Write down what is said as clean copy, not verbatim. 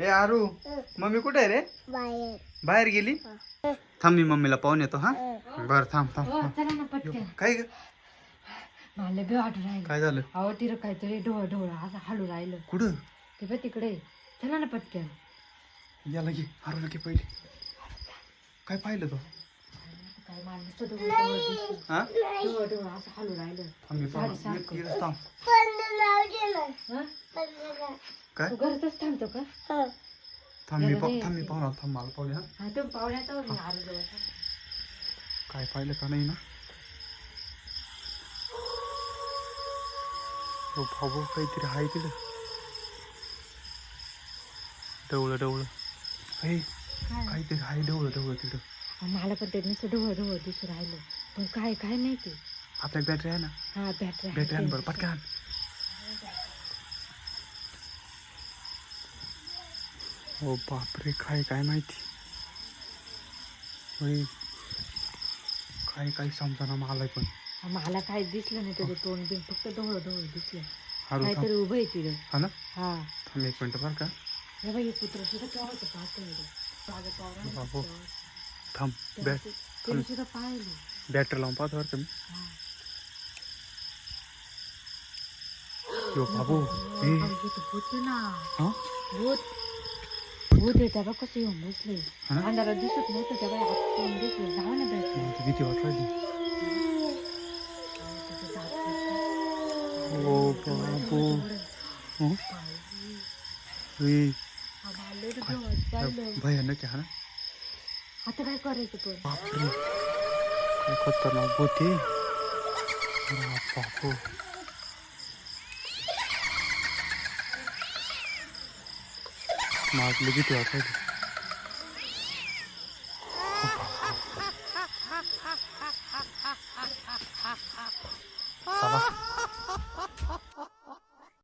ए आरू mummy कुठे आहे रे? बाहेर गेली. थांब मी मम्मीला पाहून येतो. हा बर थांब थांब. चला ना पटकन. काय ग? मला बी वाटू राहिलं. काय झालं? अहो तिला काहीतरी ढोळ ढोळ असं हलू राहिलं. कुठं? ते बघ तिकडे. चला ना पटकन. याला घे आरूला घे पहिले. काय पाहिलं तो? काय माणूस ढोळ ढोळ दिसलं. हा ढोळ ढोळ असं हलू राहिलं. थांब मी पाहून सारखं. इथं थांब. हा? काय तू घरातच थांबतो का? थांब मी पाहून थांब मला पाहून. हा हा तुम्ही पाहुण्यात मी आलो जवळ. काय पाहिलं का नाही ना? हो बाबू काहीतरी आहे तिकडं. डवळं डवळं हे काहीतरी आहे. डवळं डवळं तिकडं. मला पण ते नुसतं ढोळ ढोळ दिसू राहिलं. पण काय काय माहिती. आपल्या बॅटरी आहे ना? हा बॅटरी बॅटरी आण बरं पटकन. हो बापरे काय काय माहिती. होय काय काय समजा मला पण. मला काय दिसलं नाही त्याचं तोंड बिन फक्त ढोळ ढोळ दिसलं. आरू थांब. काहीतरी उभं आहे तिथं. हा ना हा थांब एक मिनिट बरं का. हे बाई कुत्र सुद्धा केव्हाचं पाहतो. बाबू थांब त्याने सुद्धा पाहिलं. बॅटरी लावून पाहतो बरं का मी. यो बाबू हे भूत ना. हा भूत भूत आहे. त्या बघ कसं येऊन बसले. हा ना? अंधारात दिसत नव्हतं. त्या बाई हात तोंड दिसले. जाऊ ना बाई. मला तर भीती वाटू राहिली. ओ बाबू हं? हे भयानक आहे. हा ना आता काय करायचं पण. बापरे काय खतरनाक होते. बापू माझली भीती वाटायची. चला